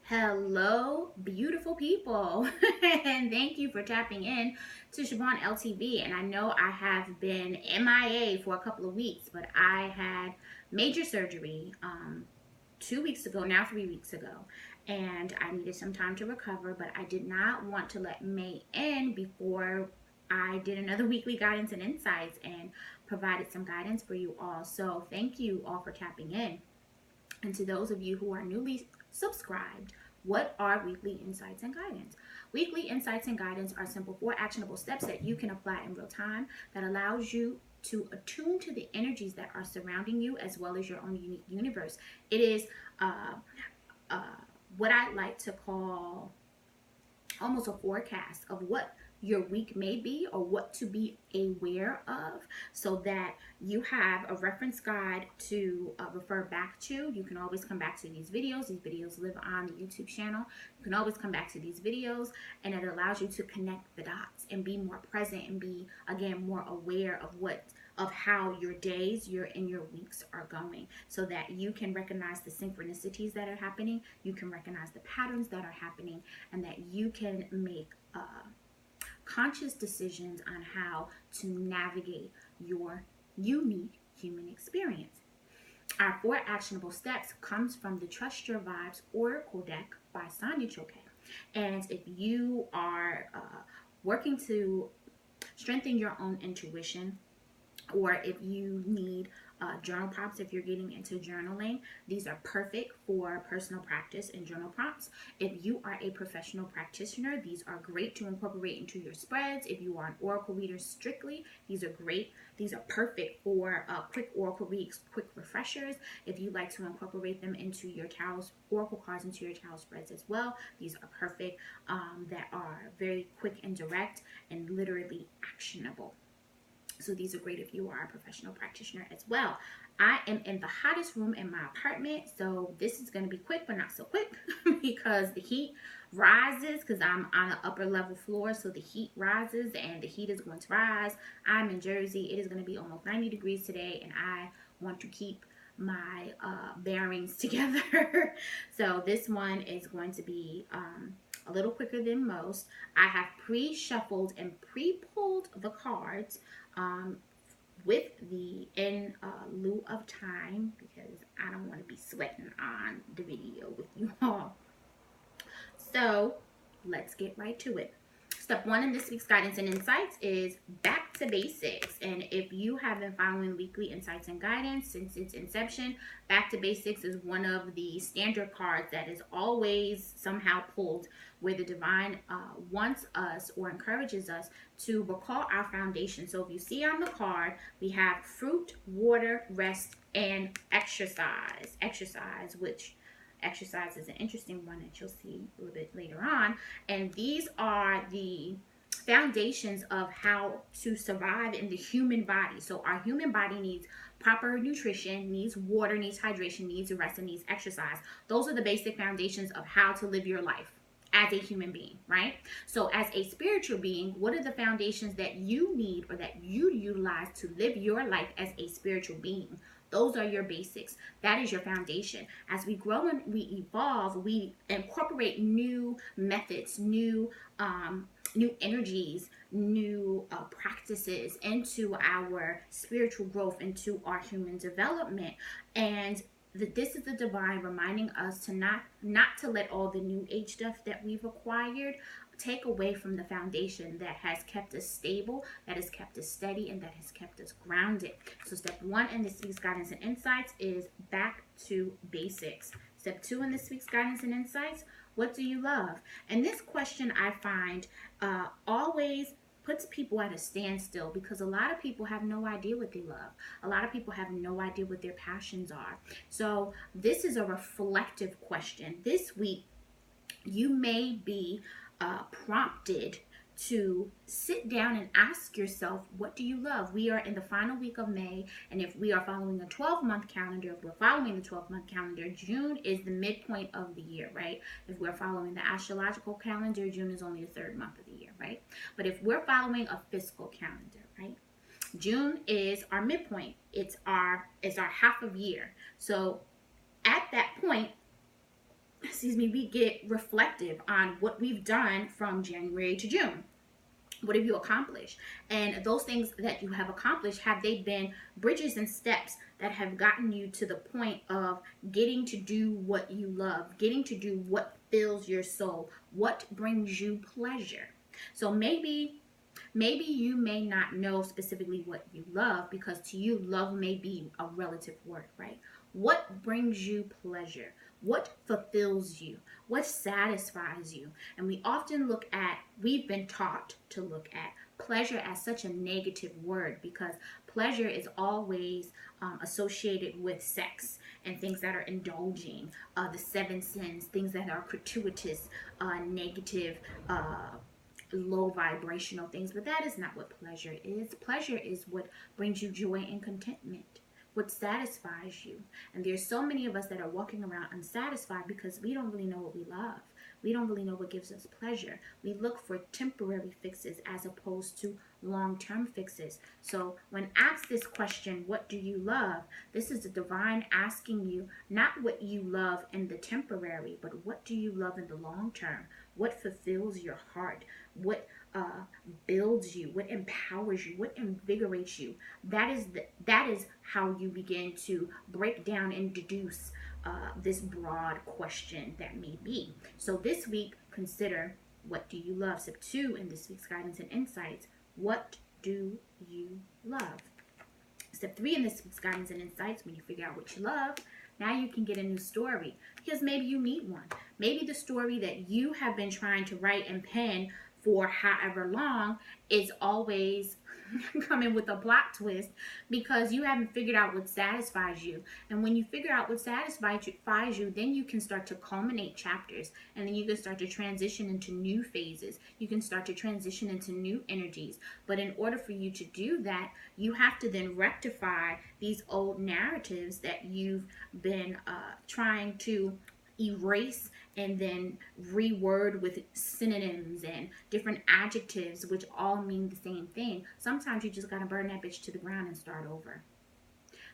Hello, beautiful people, and thank you for tapping in to Siobhan LTV. And I know I have been MIA for a couple of weeks, but I had major surgery 2 weeks ago, now 3 weeks ago, and I needed some time to recover. But I did not want to let May end before I did another weekly guidance and insights and provided some guidance for you all. So thank you all for tapping in. And to those of you who are newly subscribed, what are weekly insights and guidance? Weekly insights and guidance are simple 4 actionable steps that you can apply in real time that allows you to attune to the energies that are surrounding you as well as your own unique universe. It is uh, what I like to call almost a forecast of what your week may be or what to be aware of so that you have a reference guide to refer back to. You can always come back to these videos. These videos live on the YouTube channel. You can always come back to these videos, and it allows you to connect the dots and be more present and be, again, more aware of how your days, your weeks are going, so that you can recognize the synchronicities that are happening, you can recognize the patterns that are happening, and that you can make conscious decisions on how to navigate your unique human experience. Our 4 actionable steps comes from the Trust Your Vibes Oracle deck by Shoppe. And if you are working to strengthen your own intuition, or if you need journal prompts, if you're getting into journaling, these are perfect for personal practice and journal prompts. If you are a professional practitioner, these are great to incorporate into your spreads. If you are an oracle reader strictly, these are great. These are perfect for quick oracle reads, quick refreshers. If you like to incorporate them into your tarot oracle cards, into your tarot spreads as well, these are perfect. That are very quick and direct and literally actionable. So these are great if you are a professional practitioner as well. I am in the hottest room in my apartment, so this is going to be quick, but not so quick because the heat rises, because I'm on the upper level floor, so the heat rises and the heat is going to rise. I'm in Jersey. It is going to be almost 90 degrees today, and I want to keep my bearings together. So this one is going to be a little quicker than most. I have pre-shuffled and pre-pulled the cards with the in lieu of time, because I don't want to be sweating on the video with you all. So let's get right to it. Step 1 in this week's guidance and insights is back to basics. And if you have been following weekly insights and guidance since its inception, back to basics is one of the standard cards that is always somehow pulled, where the divine wants us or encourages us to recall our foundation. So if you see on the card, we have fruit, water, rest, and exercise. Which exercise is an interesting one that you'll see a little bit later on. And these are the foundations of how to survive in the human body. So our human body needs proper nutrition, needs water, needs hydration, needs rest, and needs exercise. Those are the basic foundations of how to live your life as a human being, right? So as a spiritual being, what are the foundations that you need or that you utilize to live your life as a spiritual being? Those are your basics. That is your foundation. As we grow and we evolve, we incorporate new methods, new energies, new practices into our spiritual growth, into our human development. And this is the divine reminding us to not to let all the new age stuff that we've acquired take away from the foundation that has kept us stable, that has kept us steady, and that has kept us grounded. So step 1 in this week's guidance and insights is back to basics. Step 2 in this week's guidance and insights, what do you love? And this question, I find, always puts people at a standstill, because a lot of people have no idea what they love. A lot of people have no idea what their passions are. So this is a reflective question. This week, you may be prompted to sit down and ask yourself, what do you love? We are in the final week of May, and if we are following a 12-month calendar, if we're following the 12-month calendar, June is the midpoint of the year, right? If we're following the astrological calendar, June is only the 3rd month of the year, right? But if we're following a fiscal calendar, right, June is our midpoint. It's our half of year. So at that point, excuse me, we get reflective on what we've done from January to June. What have you accomplished? And those things that you have accomplished, have they been bridges and steps that have gotten you to the point of getting to do what you love, getting to do what fills your soul, what brings you pleasure? So maybe you may not know specifically what you love, because to you love may be a relative word, right? What brings you pleasure? What fulfills you? What satisfies you? And we've been taught to look at pleasure as such a negative word, because pleasure is always associated with sex and things that are indulging, the seven sins, things that are gratuitous, negative, low vibrational things. But that is not what pleasure is. Pleasure is what brings you joy and contentment, what satisfies you. And there's so many of us that are walking around unsatisfied because we don't really know what we love. We don't really know what gives us pleasure. We look for temporary fixes as opposed to long-term fixes. So when asked this question, what do you love? This is the divine asking you not what you love in the temporary, but what do you love in the long term? What fulfills your heart? What builds you? What empowers you? What invigorates you? That is how you begin to break down and deduce this broad question that may be. So this week, consider, what do you love? Step 2 in this week's guidance and insights, what do you love? Step 3 in this week's guidance and insights, when you figure out what you love, now you can get a new story, because maybe you need one. Maybe the story that you have been trying to write and pen for however long is always coming with a plot twist, because you haven't figured out what satisfies you. And when you figure out what satisfies you, then you can start to culminate chapters, and then you can start to transition into new phases. You can start to transition into new energies. But in order for you to do that, you have to then rectify these old narratives that you've been trying to erase and then reword with synonyms and different adjectives, which all mean the same thing. Sometimes you just gotta burn that bitch to the ground and start over.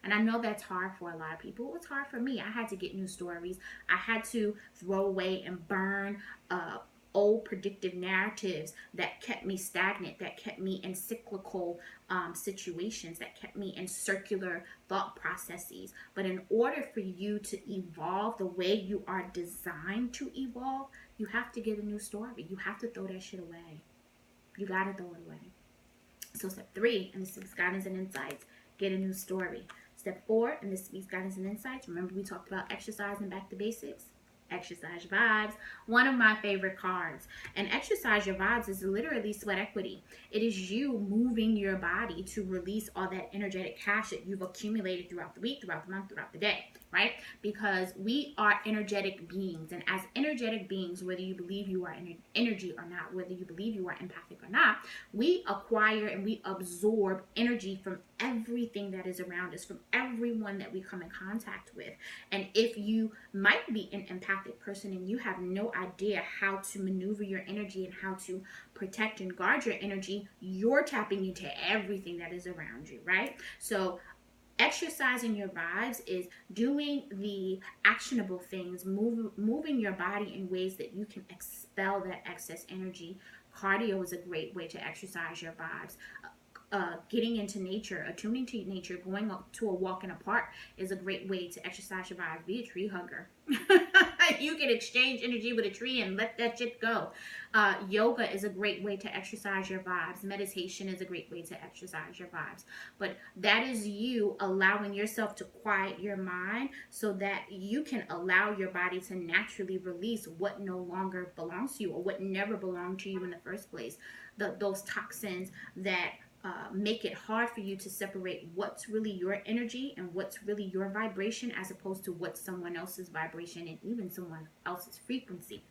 And I know that's hard for a lot of people. It's hard for me. I had to get new stories. I had to throw away and burn old predictive narratives that kept me stagnant, that kept me in cyclical situations, that kept me in circular thought processes. But in order for you to evolve the way you are designed to evolve, you have to get a new story. You have to throw that shit away. You gotta throw it away. So step 3 in this week's guidance and insights, get a new story. Step 4 in this week's guidance and insights, remember we talked about exercise and back to basics? Exercise Your Vibes, one of my favorite cards. And Exercise Your Vibes is literally sweat equity. It is you moving your body to release all that energetic cash that you've accumulated throughout the week, throughout the month, throughout the day, right? Because we are energetic beings. And as energetic beings, whether you believe you are energy or not, whether you believe you are empathic or not, we acquire and we absorb energy from everything that is around us, from everyone that we come in contact with. And if you might be an empathic person and you have no idea how to maneuver your energy and how to protect and guard your energy, you're tapping into everything that is around you, right? So exercising your vibes is doing the actionable things, moving your body in ways that you can expel that excess energy. Cardio is a great way to exercise your vibes. Getting into nature, attuning to nature, going up to a walk in a park is a great way to exercise your vibes. Be a tree hugger. You can exchange energy with a tree and let that shit go. Yoga is a great way to exercise your vibes. Meditation is a great way to exercise your vibes. But that is you allowing yourself to quiet your mind so that you can allow your body to naturally release what no longer belongs to you or what never belonged to you in the first place. Those toxins that make it hard for you to separate what's really your energy and what's really your vibration, as opposed to what's someone else's vibration and even someone else's frequency.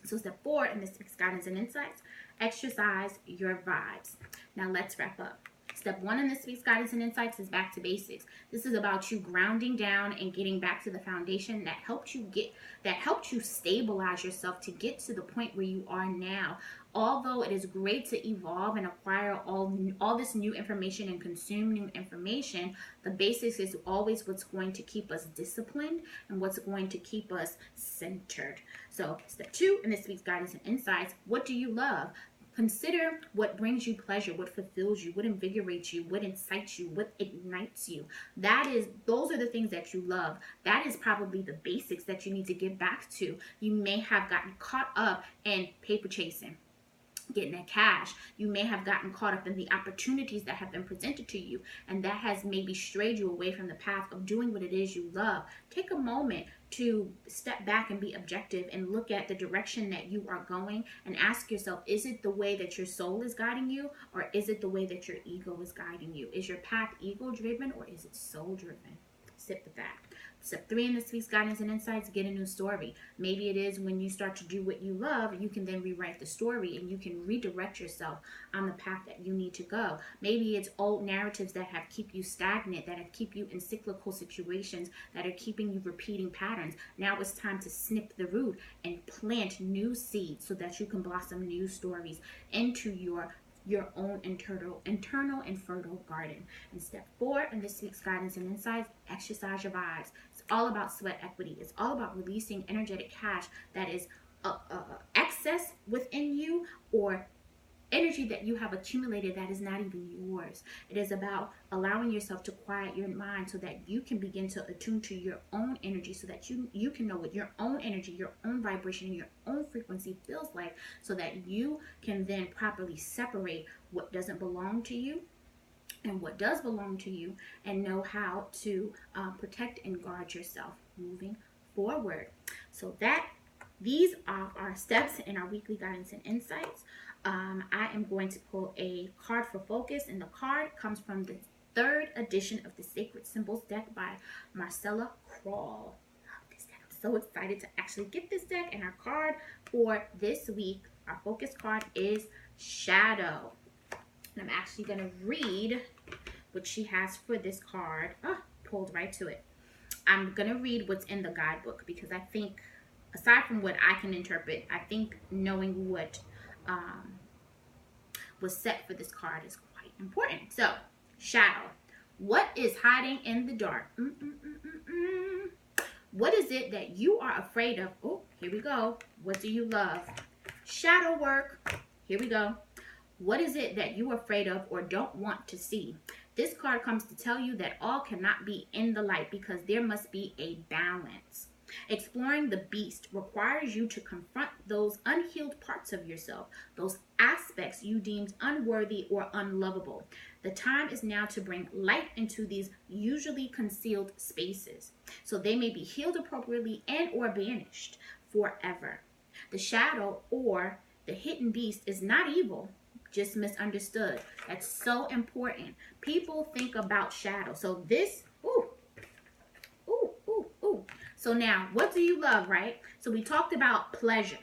So step 4 in this week's guidance and insights, exercise your vibes. Now let's wrap up. Step one in this week's guidance and insights is back to basics. This is about you grounding down and getting back to the foundation that helped you stabilize yourself to get to the point where you are now. Although it is great to evolve and acquire all this new information and consume new information, the basics is always what's going to keep us disciplined and what's going to keep us centered. So step two in this week's guidance and insights, what do you love? Consider what brings you pleasure, what fulfills you, what invigorates you, what incites you, what ignites you. Those are the things that you love. That is probably the basics that you need to get back to. You may have gotten caught up in paper chasing, getting that cash. You may have gotten caught up in the opportunities that have been presented to you, and that has maybe strayed you away from the path of doing what it is you love. Take a moment to step back and be objective and look at the direction that you are going and ask yourself, is it the way that your soul is guiding you, or is it the way that your ego is guiding you? Is your path ego driven, or is it soul driven? Sit with that. Step three in this week's guidance and insights, get a new story. Maybe it is when you start to do what you love, you can then rewrite the story and you can redirect yourself on the path that you need to go. Maybe it's old narratives that have keep you stagnant, that have keep you in cyclical situations, that are keeping you repeating patterns. Now it's time to snip the root and plant new seeds so that you can blossom new stories into your own internal and fertile garden. And step four in this week's guidance and insights, exercise your vibes. It's all about sweat equity. It's all about releasing energetic cash that is excess within you, or energy that you have accumulated that is not even yours. It is about allowing yourself to quiet your mind so that you can begin to attune to your own energy, so that you can know what your own energy, your own vibration, and your own frequency feels like, so that you can then properly separate what doesn't belong to you and what does belong to you, and know how to protect and guard yourself moving forward. So these are our steps in our weekly guidance and insights. I am going to pull a card for focus, and the card comes from the 3rd edition of the Sacred Symbols deck by Marcella Kroll. Love this deck. I'm so excited to actually get this deck, and our card for this week, our focus card, is Shadow. And I'm actually going to read what she has for this card. Pulled right to it. I'm going to read what's in the guidebook, because I think, aside from what I can interpret, I think knowing what was set for this card is quite important. So, Shadow. What is hiding in the dark? What is it that you are afraid of? Oh, here we go. What do you love? Shadow work. Here we go. What is it that you're afraid of or don't want to see? This card comes to tell you that all cannot be in the light, because there must be a balance. Exploring the beast requires you to confront those unhealed parts of yourself, those aspects you deemed unworthy or unlovable. The time is now to bring light into these usually concealed spaces, so they may be healed appropriately and or banished forever. The shadow, or the hidden beast, is not evil, just misunderstood. That's so important. People think about shadow. So this, So now, what do you love, right? So we talked about pleasure.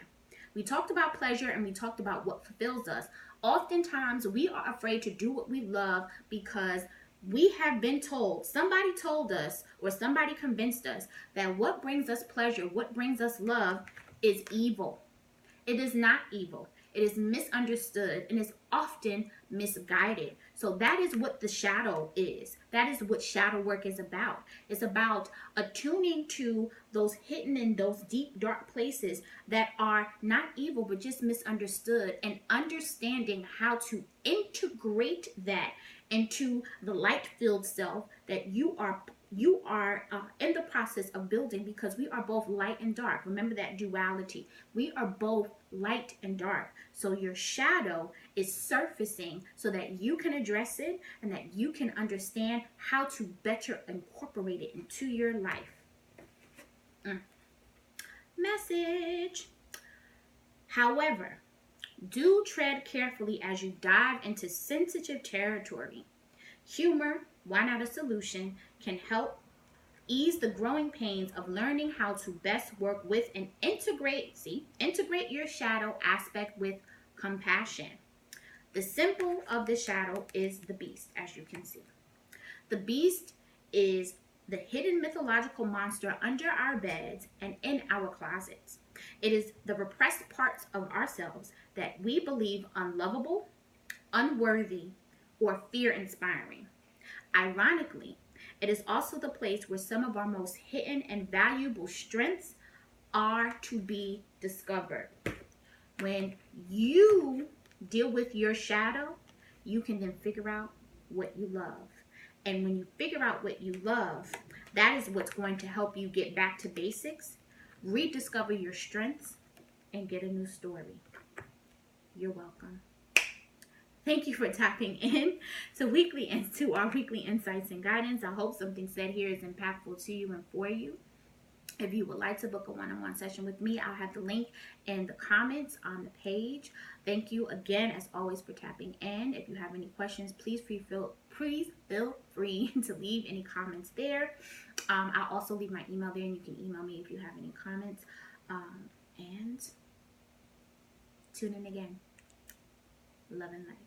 We talked about pleasure, and we talked about what fulfills us. Oftentimes, we are afraid to do what we love because we have been told, somebody told us, or somebody convinced us that what brings us pleasure, what brings us love, is evil. It is not evil. It is misunderstood and is often misguided. So that is what the shadow is. That is what shadow work is about. It's about attuning to those hidden and those deep, dark places that are not evil, but just misunderstood, and understanding how to integrate that into the light-filled self that you are in the process of building, because we are both light and dark. Remember that duality. We are both light and dark. So your shadow is surfacing so that you can address it and that you can understand how to better incorporate it into your life. Message. However, do tread carefully as you dive into sensitive territory. Humor, why not a solution, can help ease the growing pains of learning how to best work with and integrate your shadow aspect with compassion. The symbol of the shadow is the beast, as you can see. The beast is the hidden mythological monster under our beds and in our closets. It is the repressed parts of ourselves that we believe unlovable, unworthy, or fear inspiring. Ironically, it is also the place where some of our most hidden and valuable strengths are to be discovered. When you deal with your shadow, you can then figure out what you love. And when you figure out what you love, that is what's going to help you get back to basics, rediscover your strengths, and get a new story. You're welcome. Thank you for tapping in to our weekly insights and guidance. I hope something said here is impactful to you and for you. If you would like to book a one-on-one session with me, I'll have the link in the comments on the page. Thank you again, as always, for tapping in. If you have any questions, please feel free to leave any comments there. I'll also leave my email there, and you can email me if you have any comments. And tune in again. Love and light.